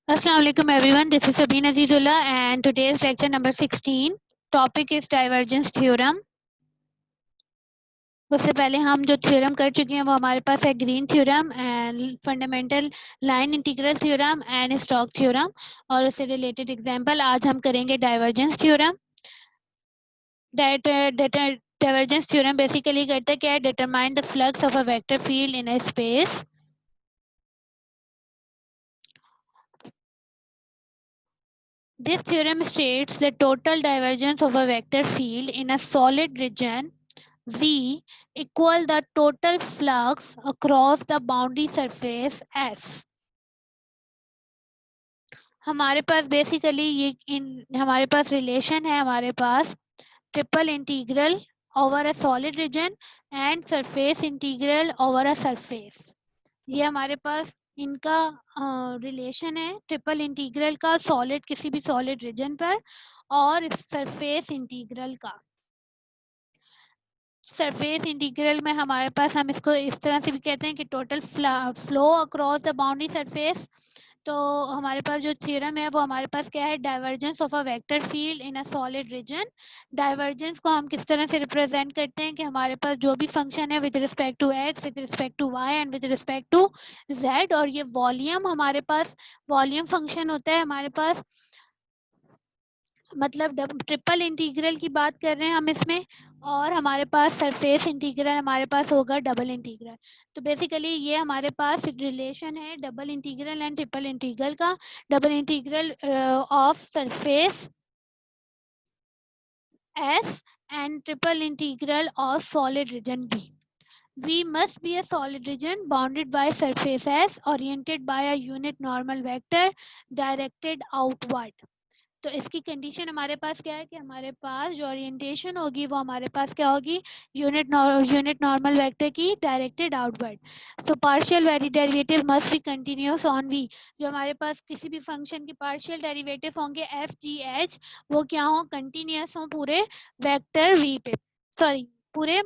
Assalamu alaikum everyone. This is Sabine Azizullah and today's lecture number 16. Topic is divergence theorem. उससे पहले हम जो theorem कर चुके हैं वो हमारे पास है green theorem and fundamental line integral theorem and Stokes theorem और उससे रिलेटेड एग्जांपल आज हम करेंगे divergence theorem. Divergence theorem basically करता क्या है, determine the flux of a vector field in a space. This theorem states the total divergence of a vector field in a solid region V equal the total flux across the boundary surface S। हमारे पास basically हमारे पास relation है, हमारे पास triple integral over a solid region and surface integral over a surface. ये हमारे पास इनका relation है ट्रिपल इंटीग्रल का सॉलिड किसी भी सॉलिड रीजन पर और सरफेस इंटीग्रल का। सरफेस इंटीग्रल में हमारे पास हम इसको इस तरह से भी कहते हैं कि total flow across the boundary surface. तो हमारे पास जो थ्योरम है वो हमारे पास क्या है, divergence of a vector field in a solid region. Divergence को हम किस तरह से रिप्रेजेंट करते हैं कि हमारे पास जो भी फंक्शन है with respect to X, with respect to Y and with respect to Z, और ये वॉल्यूम हमारे पास वॉल्यूम फंक्शन होता है हमारे पास, मतलब ट्रिपल इंटीग्रल की बात कर रहे हैं हम इसमें, और हमारे पास सरफेस इंटीग्रल हमारे पास होगा डबल इंटीग्रल। तो बेसिकली ये हमारे पास रिलेशन है double integral and triple integral का। Double integral of surface S and triple integral of solid region B. V must be a solid region bounded by surface S oriented by a unit normal vector directed outward। तो इसकी condition हमारे पास क्या है कि हमारे पास जो orientation होगी वो हमारे पास क्या होगी, यूनिट नॉर्मल वेक्टर की डायरेक्टेड आउटवर्ड। तो partial derivative must be continuous on V. जो हमारे पास किसी भी फंक्शन के पार्शियल डेरिवेटिव होंगे एफ जी एच, वो क्या हो, कंटिन्यूअस हो पूरे वेक्टर वी पे, सॉरी पूरे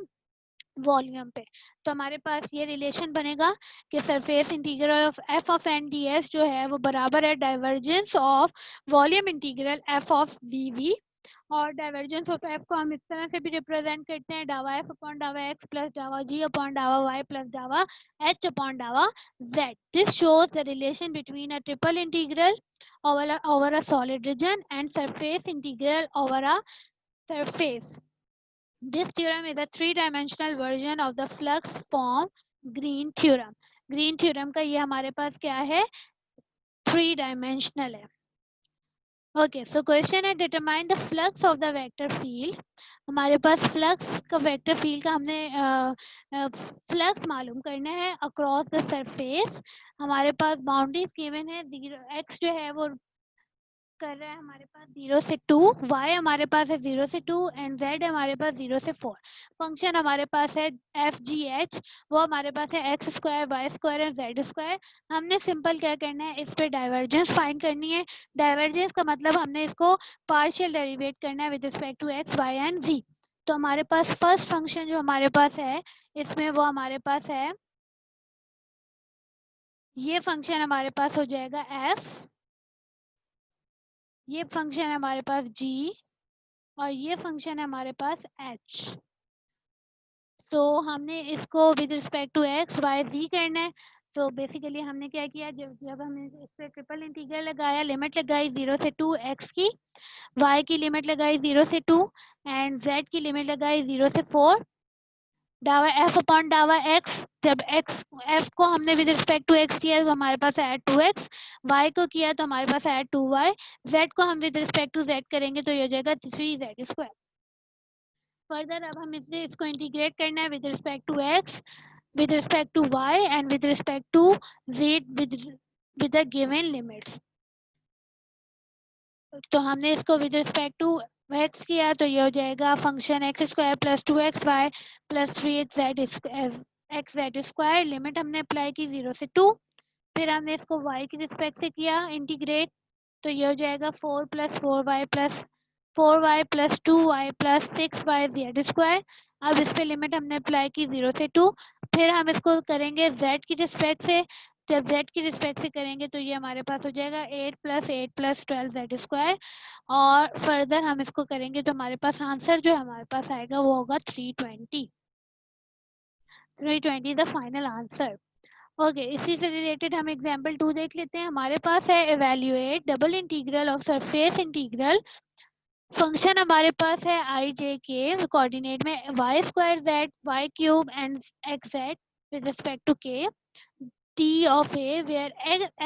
वॉल्यूम पे। तो हमारे पास ये रिलेशन बनेगा कि surface integral of F of N D S जो है वो बराबर है divergence of volume integral F of D V. और डाइवर्जेंस ऑफ एफ को हम इस तरह से भी रिप्रेजेंट करते हैं, डावा एफ अपॉन डावा एक्स प्लस डावा जी अपॉन डावा वाई प्लस डावा एच अपॉन डावा Z. This shows the relation between a triple integral over a solid region and surface integral over a surface. This theorem is a three-dimensional version of the flux form green theorem. Green theorem का ये हमारे पास क्या है, three dimensional है। Okay, so question है determine the flux of the vector field. हमारे पास flux का वेक्टर फील्ड का हमने फ्लक्स मालूम करना है अक्रॉस द सरफेस। हमारे पास बाउंड्रीज गिवन है, एक्स जो है वो कर रहा है हमारे पास 0 से 2, y हमारे पास है 0 से 2 एंड z हमारे पास 0 से 4। फंक्शन हमारे पास है एफ जी एच, वो हमारे पास है X square Y square and Z square. हमने सिंपल क्या करना है, इस पे डाइवर्जेंस फाइंड करनी है। डाइवर्जेंस का मतलब हमने इसको पार्शियल डेरिवेट करना है with respect to x y and z. तो हमारे पास फर्स्ट फंक्शन जो हमारे पास है इसमें वो हमारे पास है, ये फंक्शन हमारे पास हो जाएगा एफ, ये फंक्शन है हमारे पास g और ये फंक्शन है हमारे पास h। तो हमने इसको with respect to x y z करना है। तो बेसिकली हमने क्या किया, जब हमने इस पर ट्रिपल इंटीग्रल लगाया, लिमिट लगाई 0 से 2 x की, y की लिमिट लगाई 0 से 2 एंड z की लिमिट लगाई 0 से 4, डावा f अपॉन डावा x। जब x f को हमने विद रिस्पेक्ट टू x किया तो हमारे पास है 2x, y को किया तो हमारे पास है 2y, z को हम विद रिस्पेक्ट टू z करेंगे तो ये हो जाएगा 3z स्क्वायर। फर्दर अब हम इसको इंटीग्रेट करना है with respect to x, with respect to y and with respect to z with the given limits. तो हमने इसको विद रिस्पेक्ट टू x किया तो ये हो जाएगा function x square plus 2xy plus 3xz square. Limit हमने अप्लाई की 0 से 2, फिर हमने इसको y की रिस्पेक्ट से किया इंटीग्रेट, तो ये हो जाएगा 4 plus 4y plus 2y plus 6y square. अब इस पे लिमिट हमने अप्लाई की 0 से 2, फिर हम इसको करेंगे z की रिस्पेक्ट से, जब z की रिस्पेक्ट से करेंगे तो ये हमारे पास हो जाएगा 8 + 8 + 12z²। और फर्दर हम इसको करेंगे तो हमारे पास आंसर जो हमारे पास आएगा वो होगा 320। 320 द फाइनल आंसर। ओके, इसी से रिलेटेड हम एग्जांपल 2 देख लेते हैं। हमारे पास है evaluate double integral of surface integral. Function हमारे पास है आई जे के कोऑर्डिनेट में y² z y³ and xz with respect to k t of a where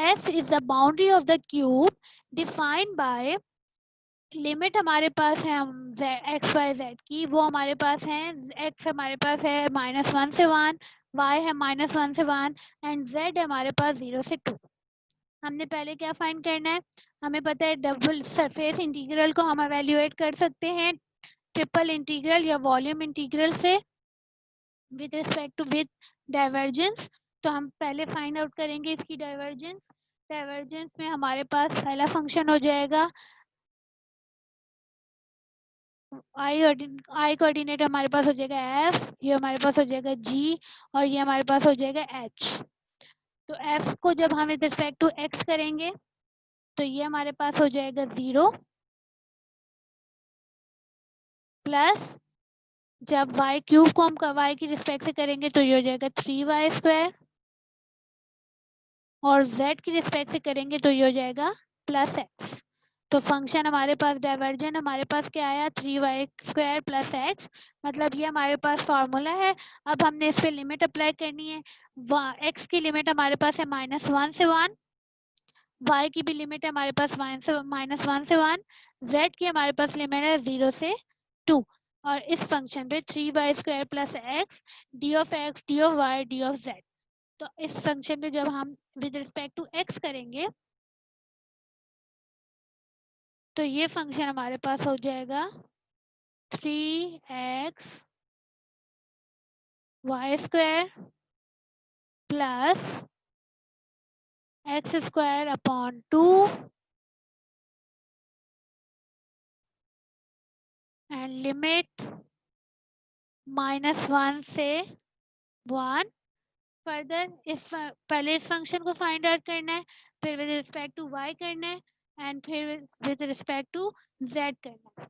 s is the boundary of the cube defined by limit हमारे पास है हम x Y Z की, वो हमारे पास है x हमारे पास है -1 से 1, y है -1 से 1 एंड z हमारे पास 0 से 2। हमने पहले क्या फाइंड करना है, हमें पता है डबल सरफेस इंटीग्रल को हम एवेल्युएट कर सकते हैं ट्रिपल इंटीग्रल या वॉल्यूम इंटीग्रल से with respect to with divergence. तो हम पहले फाइंड आउट करेंगे इसकी डाइवर्जेंस। डाइवर्जेंस में हमारे पास पहला फंक्शन हो जाएगा आई कोऑर्डिनेट हमारे पास हो जाएगा एफ, ये हमारे पास हो जाएगा जी और ये हमारे पास हो जाएगा एच। तो एफ को जब हम विद रिस्पेक्ट टू एक्स करेंगे तो ये हमारे पास हो जाएगा 0 प्लस जब y³ को हम y की रिस्पेक्ट से करेंगे तो ये हो जाएगा 3y² और z की रिस्पेक्ट से करेंगे तो ये हो जाएगा +x। तो फंक्शन हमारे पास डाइवर्जन हमारे पास क्या आया 3y² + x, मतलब ये हमारे पास फार्मूला है। अब हमने इस पे लिमिट अप्लाई करनी है। x की लिमिट हमारे पास है -1 से 1, y की भी लिमिट है हमारे पास -1 से 1, z की हमारे पास लिमिट है 0 से 2 और इस फंक्शन पे 3y² + x d of x d of y d of z। तो इस फंक्शन पे जब हम विद रिस्पेक्ट टू x करेंगे तो ये फंक्शन हमारे पास हो जाएगा 3x y² plus x² upon 2 and limit -1 से 1। फर्दर इस पहले इस फंक्शन को फाइंड आउट करना है, फिर विद रिस्पेक्ट टू y करना है एंड फिर विद रिस्पेक्ट टू z करना है।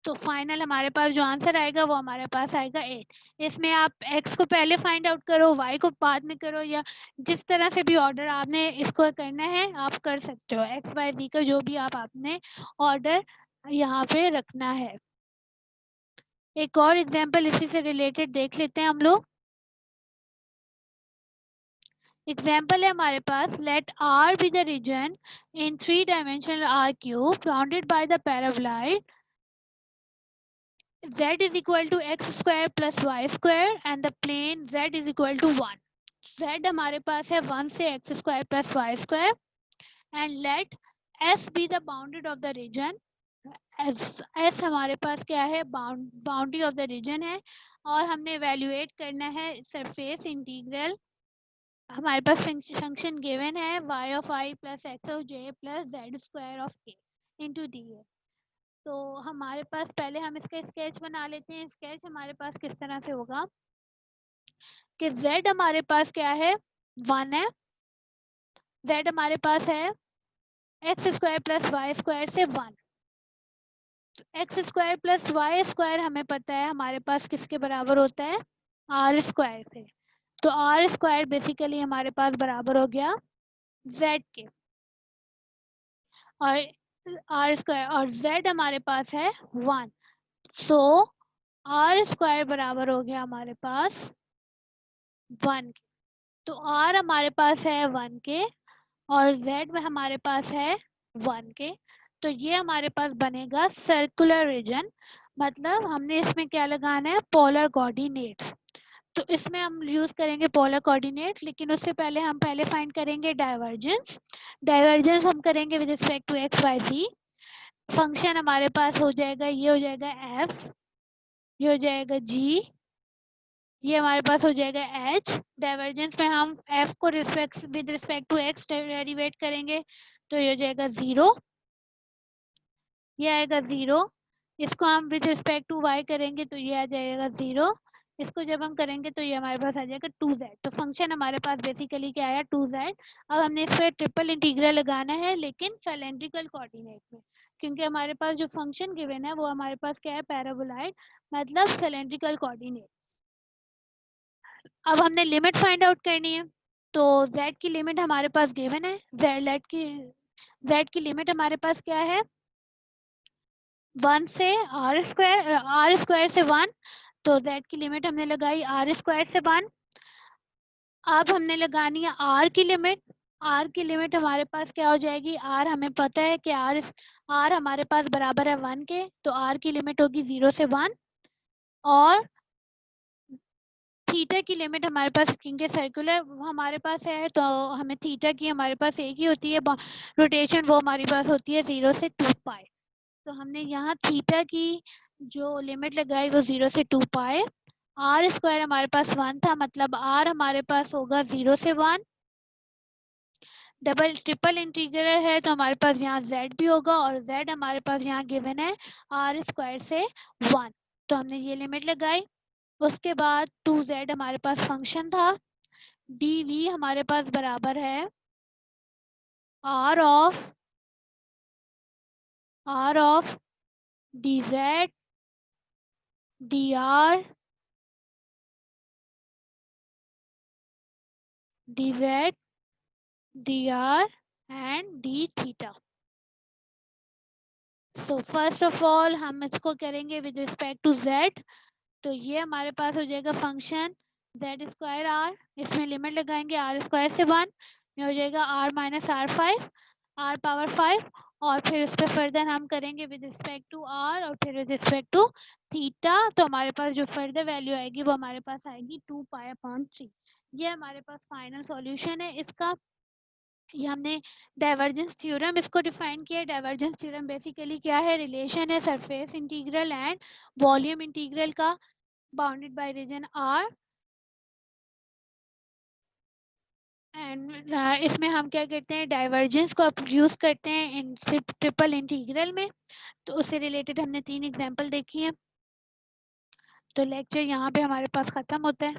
तो फाइनल हमारे पास जो आंसर आएगा वो हमारे पास आएगा 8। इसमें आप x को पहले फाइंड आउट करो, y को बाद में करो, या जिस तरह से भी ऑर्डर आपने इसको करना है आप कर सकते हो। x y z का जो भी आपने ऑर्डर यहाँ पे रखना है। एक और एग्जांपल इसी से रिलेटेड देख लेते हैं हम लोग। एग्जाम्पल है हमारे पास let R be the region in 3 dimensional R³ bounded by the paraboloid z is equal to x² plus y² and the plane z is equal to 1। z हमारे पास है 1 से x² plus y² and let s be the bounded of the region। s हमारे पास क्या है, boundary of the reason है और हमने एवेल्युएट करना है सरफेस इंटीग्रल। हमारे पास फंक्शन गिवन है y of I plus x of j plus z² of k into dA। तो हमारे पास पहले हम इसका स्केच बना लेते हैं। स्केच हमारे पास किस तरह से होगा कि z हमारे पास क्या है 1 है, z हमारे पास है x² plus y² से 1। x² plus y² हमें पता है हमारे पास किसके बराबर होता है r² से। तो r² बेसिकली हमारे पास बराबर हो गया z के और r² और z हमारे पास है 1। सो r² बराबर हो गया हमारे पास 1 के। तो r हमारे पास है 1 के और z में हमारे पास है 1 के। तो ये हमारे पास बनेगा सर्कुलर रीजन, मतलब हमने इसमें क्या लगाना है पोलर कोऑर्डिनेट्स। तो इसमें हम यूज करेंगे पोलर कोऑर्डिनेट, लेकिन उससे पहले हम फाइंड करेंगे डाइवर्जेंस। डाइवर्जेंस हम करेंगे with respect to x Y Z. Function हमारे पास हो जाएगा, ये हो जाएगा f, ये हो जाएगा g, ये हमारे पास हो जाएगा h। डाइवर्जेंस में हम f को with respect to x derivate करेंगे तो ये हो जाएगा 0, ये आएगा 0। इसको हम विद रिस्पेक्ट टू y करेंगे तो ये आ जाएगा 0, इसको जब हम करेंगे तो ये हमारे पास आ जाएगा 2z। तो फंक्शन हमारे पास बेसिकली क्या आया 2z। अब हमने इस पर ट्रिपल इंटीग्रल लगाना है लेकिन सिलेंड्रिकल कोऑर्डिनेट में, क्योंकि हमारे पास जो फंक्शन गिवन है वो हमारे पास क्या है पैराबोलॉइड, मतलब सिलेंड्रिकल कोऑर्डिनेट। अब हमने लिमिट फाइंड आउट करनी है। तो z की लिमिट हमारे पास गिवन है, z की लिमिट हमारे पास क्या है 1 से r स्क्वायर से 1। तो z की लिमिट हमने लगाई r² से 1। अब हमने लगानी है r की लिमिट। r की लिमिट हमारे पास क्या हो जाएगी, r हमें पता है कि r हमारे पास बराबर है 1 के, तो r की लिमिट होगी 0 से 1। और थीटा की लिमिट हमारे पास, क्योंकि सर्कुलर हमारे पास है तो हमें थीटा की हमारे पास एक ही होती है रोटेशन, वो हमारी पास होती है 0 से 2 पाई। तो हमने यहाँ थीटा की जो लिमिट लगाई वो 0 से 2 पाई। r² हमारे पास 1 था, मतलब r हमारे पास होगा 0 से 1। डबल ट्रिपल इंटीग्रल है तो हमारे पास यहाँ z भी होगा, और z हमारे पास यहाँ गिवन है r² से 1। तो हमने ये लिमिट लगाई। उसके बाद 2z हमारे पास फंक्शन था, dv हमारे पास बराबर है r of dz dr dz dr and d theta. So first of all हम इसको करेंगे विद रिस्पेक्ट टू z। तो ये हमारे पास हो जाएगा फंक्शन z²r, इसमें लिमिट लगाएंगे r² से 1 में हो जाएगा r माइनस r5 r⁻5। और फिर उस पर फर्दर हम करेंगे विद रिस्पेक्ट टू r और फिर विद रिस्पेक्ट टू थीटा। तो हमारे पास जो फर्दर वैल्यू आएगी वो हमारे पास आएगी 2π/3। ये हमारे पास फाइनल सॉल्यूशन है इसका। ये हमने डाइवर्जेंस थ्योरम इसको डिफाइन किया है। डाइवर्जेंस थ्योरम बेसिकली क्या है, रिलेशन है surface integral and volume integral का bounded by region r। And इसमें हम क्या करते हैं, डाइवर्जेंस को यूज करते हैं इन ट्रिपल इंटीग्रल में। तो उससे रिलेटेड हमने 3 एग्जांपल देखी हैं। तो लेक्चर यहाँ पे हमारे पास ख़त्म होता है।